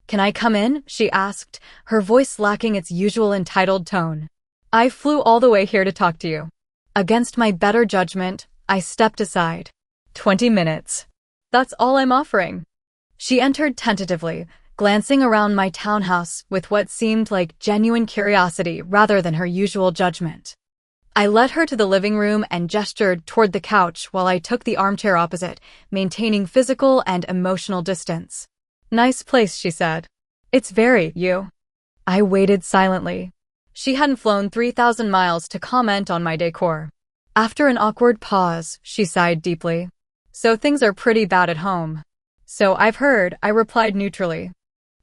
"Can I come in?" she asked, her voice lacking its usual entitled tone. "I flew all the way here to talk to you." Against my better judgment, I stepped aside. 20 minutes. That's all I'm offering." She entered tentatively, glancing around my townhouse with what seemed like genuine curiosity rather than her usual judgment. I led her to the living room and gestured toward the couch while I took the armchair opposite, maintaining physical and emotional distance. "Nice place," she said. "It's very you." I waited silently. She hadn't flown 3,000 miles to comment on my decor. After an awkward pause, she sighed deeply. "So things are pretty bad at home." "So I've heard," I replied neutrally.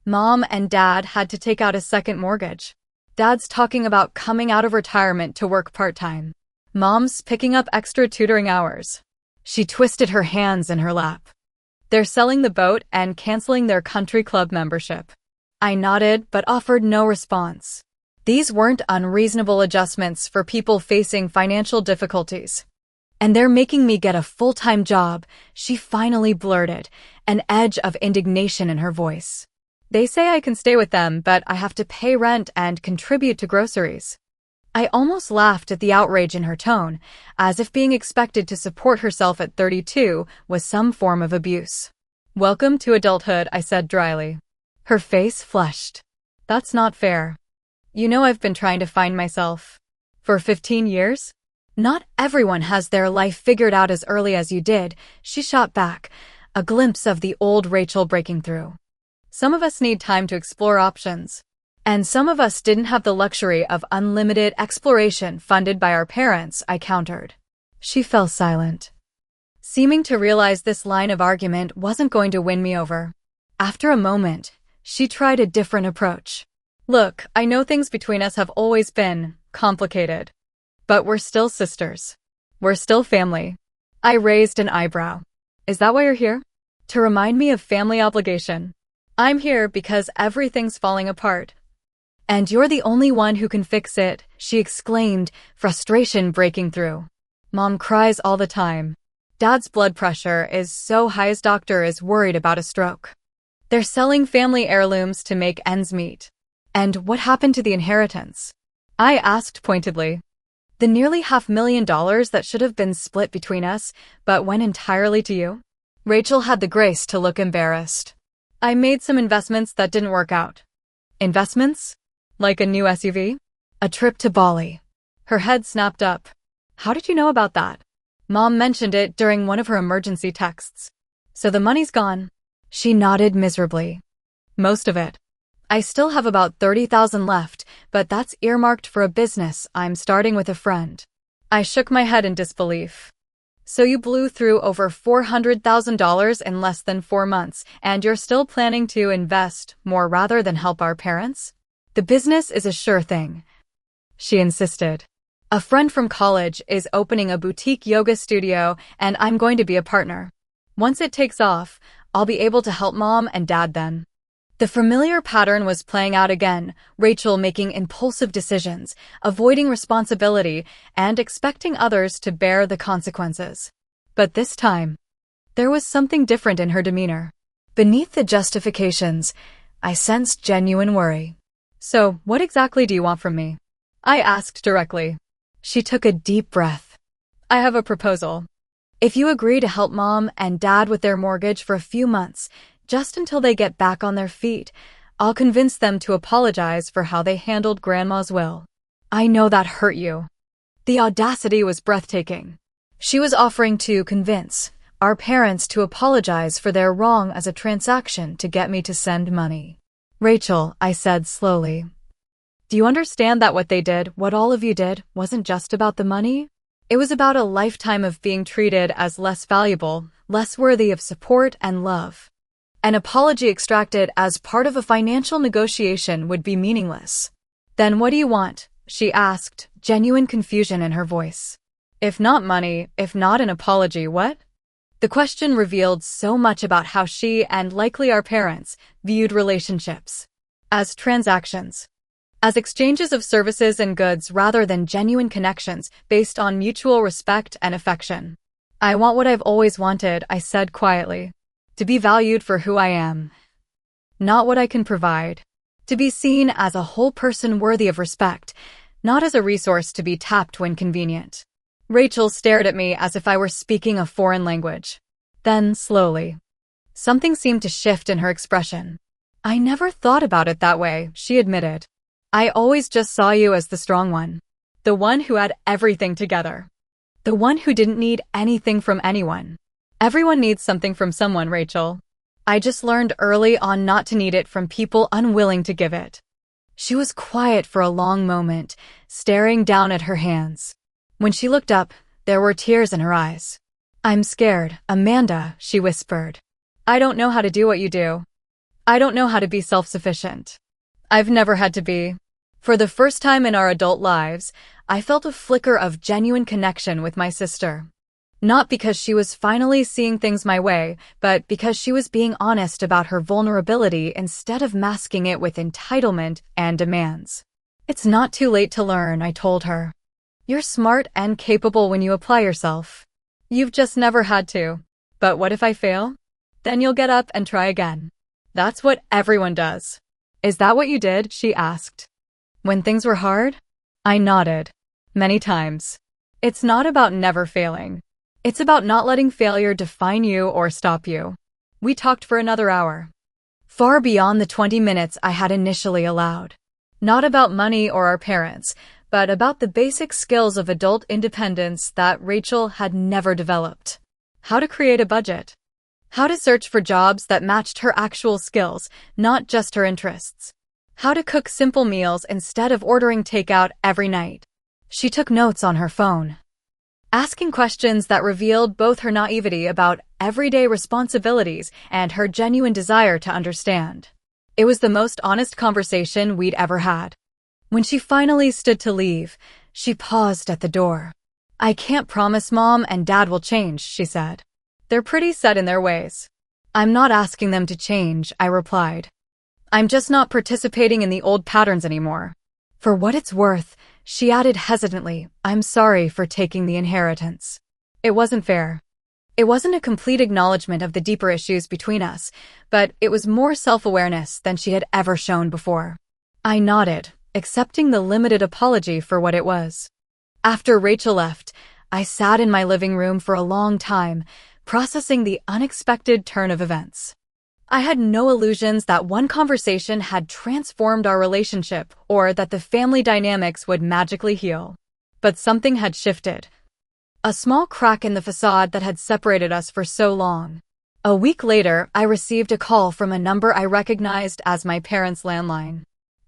"Mom and Dad had to take out a second mortgage. Dad's talking about coming out of retirement to work part-time. Mom's picking up extra tutoring hours." She twisted her hands in her lap. "They're selling the boat and canceling their country club membership." I nodded but offered no response. These weren't unreasonable adjustments for people facing financial difficulties. "And they're making me get a full-time job," she finally blurted, an edge of indignation in her voice. "They say I can stay with them, but I have to pay rent and contribute to groceries." I almost laughed at the outrage in her tone, as if being expected to support herself at 32 was some form of abuse. "Welcome to adulthood," I said dryly. Her face flushed. "That's not fair. You know I've been trying to find myself for 15 years? Not everyone has their life figured out as early as you did," she shot back, a glimpse of the old Rachel breaking through. "Some of us need time to explore options. And some of us didn't have the luxury of unlimited exploration funded by our parents," I countered. She fell silent, seeming to realize this line of argument wasn't going to win me over. After a moment, she tried a different approach. "Look, I know things between us have always been complicated. But we're still sisters. We're still family." I raised an eyebrow. "Is that why you're here? To remind me of family obligation?" "I'm here because everything's falling apart. And you're the only one who can fix it," she exclaimed, frustration breaking through. "Mom cries all the time. Dad's blood pressure is so high his doctor is worried about a stroke. They're selling family heirlooms to make ends meet." "And what happened to the inheritance?" I asked pointedly. The nearly $500,000 that should have been split between us, but went entirely to you? Rachel had the grace to look embarrassed. I made some investments that didn't work out. Investments? Like a new SUV? A trip to Bali. Her head snapped up. How did you know about that? Mom mentioned it during one of her emergency texts. So the money's gone. She nodded miserably. Most of it. I still have about $30,000 left, but that's earmarked for a business I'm starting with a friend. I shook my head in disbelief. So you blew through over $400,000 in less than 4 months, and you're still planning to invest more rather than help our parents? The business is a sure thing, she insisted. A friend from college is opening a boutique yoga studio, and I'm going to be a partner. Once it takes off, I'll be able to help Mom and Dad then. The familiar pattern was playing out again, Rachel making impulsive decisions, avoiding responsibility, and expecting others to bear the consequences. But this time, there was something different in her demeanor. Beneath the justifications, I sensed genuine worry. So, what exactly do you want from me? I asked directly. She took a deep breath. I have a proposal. If you agree to help Mom and Dad with their mortgage for a few months, just until they get back on their feet, I'll convince them to apologize for how they handled Grandma's will. I know that hurt you. The audacity was breathtaking. She was offering to convince our parents to apologize for their wrong as a transaction to get me to send money. Rachel, I said slowly. Do you understand that what they did, what all of you did, wasn't just about the money? It was about a lifetime of being treated as less valuable, less worthy of support and love. An apology extracted as part of a financial negotiation would be meaningless. Then what do you want? She asked, genuine confusion in her voice. If not money, if not an apology, what? The question revealed so much about how she and likely our parents viewed relationships. As transactions. As exchanges of services and goods rather than genuine connections based on mutual respect and affection. I want what I've always wanted, I said quietly. To be valued for who I am. Not what I can provide. To be seen as a whole person worthy of respect, not as a resource to be tapped when convenient. Rachel stared at me as if I were speaking a foreign language. Then, slowly, something seemed to shift in her expression. I never thought about it that way, she admitted. I always just saw you as the strong one. The one who had everything together. The one who didn't need anything from anyone. Everyone needs something from someone, Rachel. I just learned early on not to need it from people unwilling to give it. She was quiet for a long moment, staring down at her hands. When she looked up, there were tears in her eyes. I'm scared, Amanda, she whispered. I don't know how to do what you do. I don't know how to be self-sufficient. I've never had to be. For the first time in our adult lives, I felt a flicker of genuine connection with my sister. Not because she was finally seeing things my way, but because she was being honest about her vulnerability instead of masking it with entitlement and demands. It's not too late to learn, I told her. You're smart and capable when you apply yourself. You've just never had to. But what if I fail? Then you'll get up and try again. That's what everyone does. Is that what you did? She asked. When things were hard? I nodded. Many times. It's not about never failing. It's about not letting failure define you or stop you. We talked for another hour. Far beyond the 20 minutes I had initially allowed. Not about money or our parents, but about the basic skills of adult independence that Rachel had never developed. How to create a budget. How to search for jobs that matched her actual skills, not just her interests. How to cook simple meals instead of ordering takeout every night. She took notes on her phone. Asking questions that revealed both her naivety about everyday responsibilities and her genuine desire to understand. It was the most honest conversation we'd ever had. When she finally stood to leave, she paused at the door. I can't promise Mom and Dad will change, she said. They're pretty set in their ways. I'm not asking them to change, I replied. I'm just not participating in the old patterns anymore. For what it's worth, she added hesitantly, I'm sorry for taking the inheritance. It wasn't fair. It wasn't a complete acknowledgement of the deeper issues between us, but it was more self-awareness than she had ever shown before. I nodded, accepting the limited apology for what it was. After Rachel left, I sat in my living room for a long time, processing the unexpected turn of events. I had no illusions that one conversation had transformed our relationship or that the family dynamics would magically heal. But something had shifted. A small crack in the facade that had separated us for so long. A week later, I received a call from a number I recognized as my parents' landline.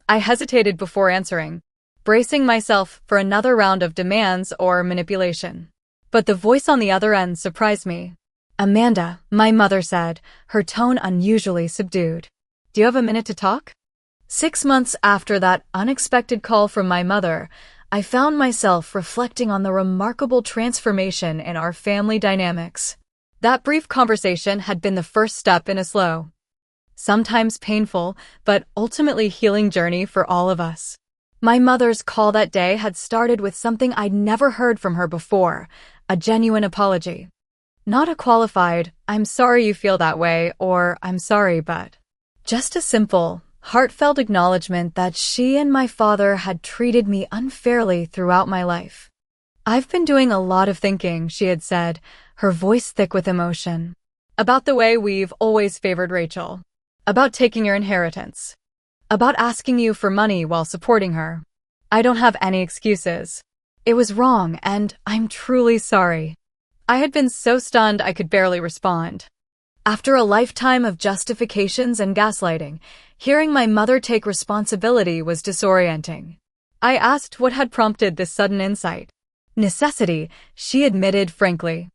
I hesitated before answering, bracing myself for another round of demands or manipulation. But the voice on the other end surprised me. "Amanda," my mother said, her tone unusually subdued. "Do you have a minute to talk?" 6 months after that unexpected call from my mother, I found myself reflecting on the remarkable transformation in our family dynamics. That brief conversation had been the first step in a slow, sometimes painful, but ultimately healing journey for all of us. My mother's call that day had started with something I'd never heard from her before, a genuine apology. Not a qualified, "I'm sorry you feel that way," or "I'm sorry but," just a simple, heartfelt acknowledgement that she and my father had treated me unfairly throughout my life. "I've been doing a lot of thinking," she had said, her voice thick with emotion, "about the way we've always favored Rachel, about taking your inheritance, about asking you for money while supporting her. I don't have any excuses. It was wrong, and I'm truly sorry." I had been so stunned I could barely respond. After a lifetime of justifications and gaslighting, hearing my mother take responsibility was disorienting. I asked what had prompted this sudden insight. "Necessity," she admitted frankly.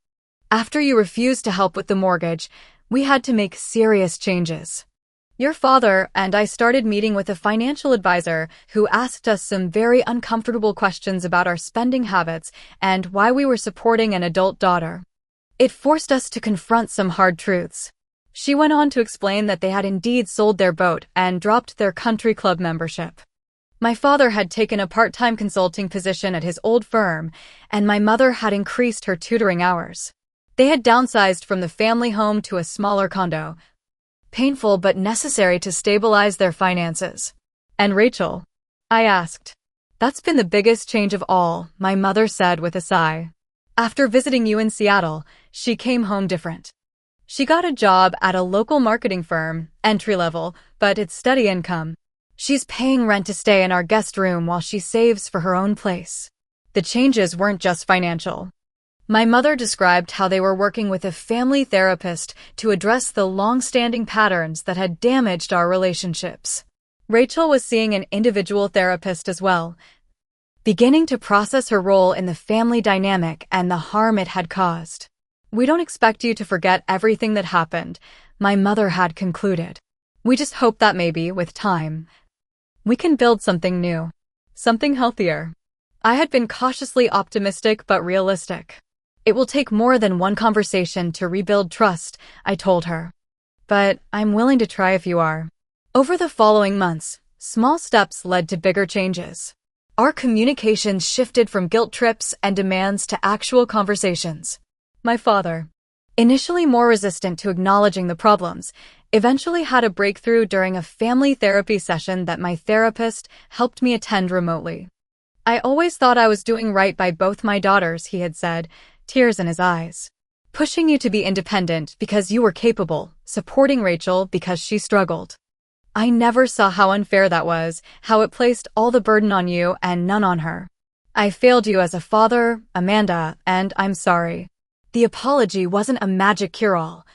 "After you refused to help with the mortgage, we had to make serious changes. Your father and I started meeting with a financial advisor who asked us some very uncomfortable questions about our spending habits and why we were supporting an adult daughter. It forced us to confront some hard truths." She went on to explain that they had indeed sold their boat and dropped their country club membership. My father had taken a part-time consulting position at his old firm, and my mother had increased her tutoring hours. They had downsized from the family home to a smaller condo. Painful but necessary to stabilize their finances. "And Rachel?" I asked. "That's been the biggest change of all," my mother said with a sigh. "After visiting you in Seattle, she came home different. She got a job at a local marketing firm, entry-level, but it's steady income. She's paying rent to stay in our guest room while she saves for her own place." The changes weren't just financial. My mother described how they were working with a family therapist to address the long-standing patterns that had damaged our relationships. Rachel was seeing an individual therapist as well, beginning to process her role in the family dynamic and the harm it had caused. "We don't expect you to forget everything that happened," my mother had concluded. "We just hope that maybe, with time, we can build something new, something healthier." I had been cautiously optimistic but realistic. "It will take more than one conversation to rebuild trust," I told her. "But I'm willing to try if you are." Over the following months, small steps led to bigger changes. Our communications shifted from guilt trips and demands to actual conversations. My father, initially more resistant to acknowledging the problems, eventually had a breakthrough during a family therapy session that my therapist helped me attend remotely. "I always thought I was doing right by both my daughters," he had said, tears in his eyes. "Pushing you to be independent because you were capable, supporting Rachel because she struggled. I never saw how unfair that was, how it placed all the burden on you and none on her. I failed you as a father, Amanda, and I'm sorry." The apology wasn't a magic cure-all,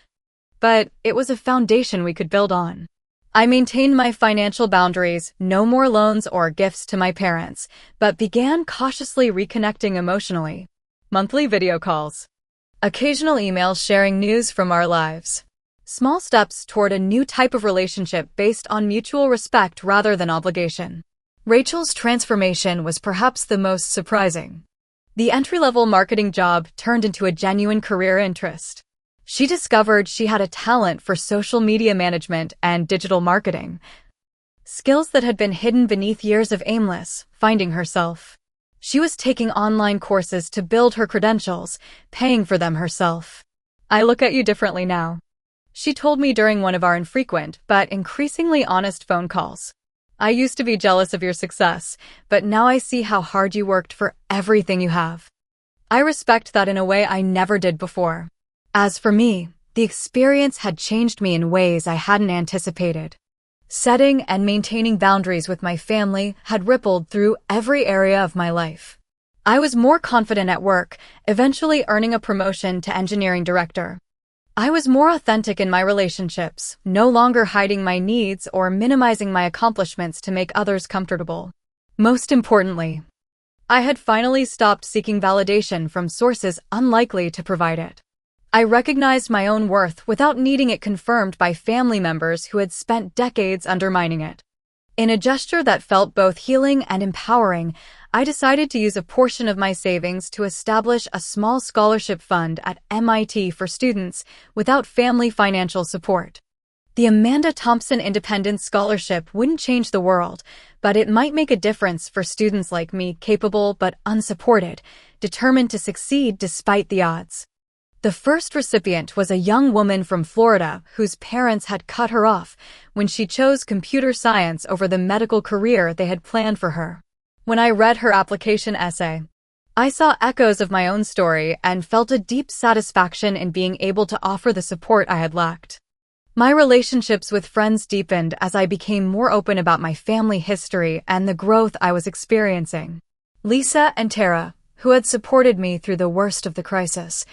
but it was a foundation we could build on. I maintained my financial boundaries, no more loans or gifts to my parents, but began cautiously reconnecting emotionally. Monthly video calls. Occasional emails sharing news from our lives. Small steps toward a new type of relationship based on mutual respect rather than obligation. Rachel's transformation was perhaps the most surprising. The entry-level marketing job turned into a genuine career interest. She discovered she had a talent for social media management and digital marketing, skills that had been hidden beneath years of aimless finding herself. She was taking online courses to build her credentials, paying for them herself. "I look at you differently now," she told me during one of our infrequent but increasingly honest phone calls. I used to be jealous of your success, but now I see how hard you worked for everything you have. I respect that in a way I never did before. As for me, the experience had changed me in ways I hadn't anticipated. Setting and maintaining boundaries with my family had rippled through every area of my life. I was more confident at work, eventually earning a promotion to engineering director. I was more authentic in my relationships, no longer hiding my needs or minimizing my accomplishments to make others comfortable. Most importantly, I had finally stopped seeking validation from sources unlikely to provide it. I recognized my own worth without needing it confirmed by family members who had spent decades undermining it. In a gesture that felt both healing and empowering, I decided to use a portion of my savings to establish a small scholarship fund at MIT for students without family financial support. The Amanda Thompson Independence Scholarship wouldn't change the world, but it might make a difference for students like me, capable but unsupported, determined to succeed despite the odds. The first recipient was a young woman from Florida whose parents had cut her off when she chose computer science over the medical career they had planned for her. When I read her application essay, I saw echoes of my own story and felt a deep satisfaction in being able to offer the support I had lacked. My relationships with friends deepened as I became more open about my family history and the growth I was experiencing. Lisa and Tara, who had supported me through the worst of the crisis,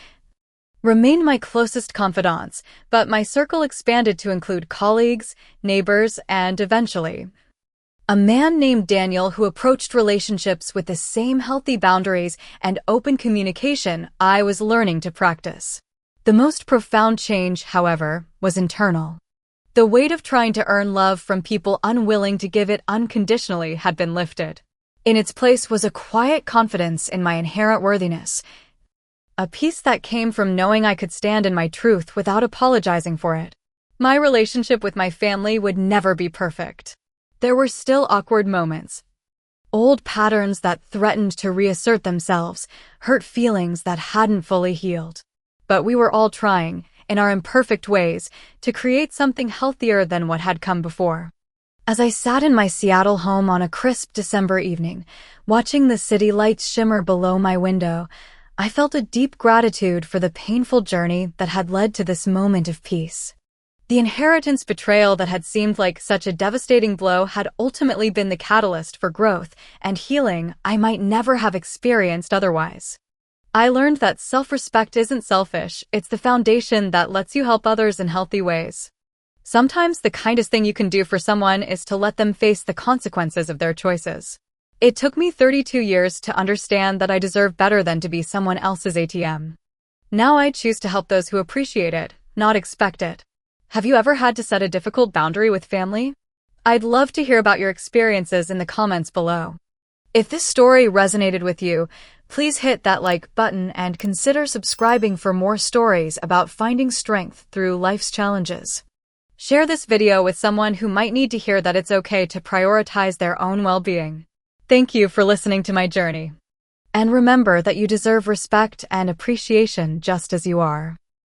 remained my closest confidants, but my circle expanded to include colleagues, neighbors, and eventually, a man named Daniel who approached relationships with the same healthy boundaries and open communication I was learning to practice. The most profound change, however, was internal. The weight of trying to earn love from people unwilling to give it unconditionally had been lifted. In its place was a quiet confidence in my inherent worthiness, a peace that came from knowing I could stand in my truth without apologizing for it. My relationship with my family would never be perfect. There were still awkward moments, old patterns that threatened to reassert themselves, hurt feelings that hadn't fully healed. But we were all trying, in our imperfect ways, to create something healthier than what had come before. As I sat in my Seattle home on a crisp December evening, watching the city lights shimmer below my window, I felt a deep gratitude for the painful journey that had led to this moment of peace. The inheritance betrayal that had seemed like such a devastating blow had ultimately been the catalyst for growth and healing I might never have experienced otherwise. I learned that self-respect isn't selfish, it's the foundation that lets you help others in healthy ways. Sometimes the kindest thing you can do for someone is to let them face the consequences of their choices. It took me 32 years to understand that I deserve better than to be someone else's ATM. Now I choose to help those who appreciate it, not expect it. Have you ever had to set a difficult boundary with family? I'd love to hear about your experiences in the comments below. If this story resonated with you, please hit that like button and consider subscribing for more stories about finding strength through life's challenges. Share this video with someone who might need to hear that it's okay to prioritize their own well-being. Thank you for listening to my journey. And remember that you deserve respect and appreciation just as you are.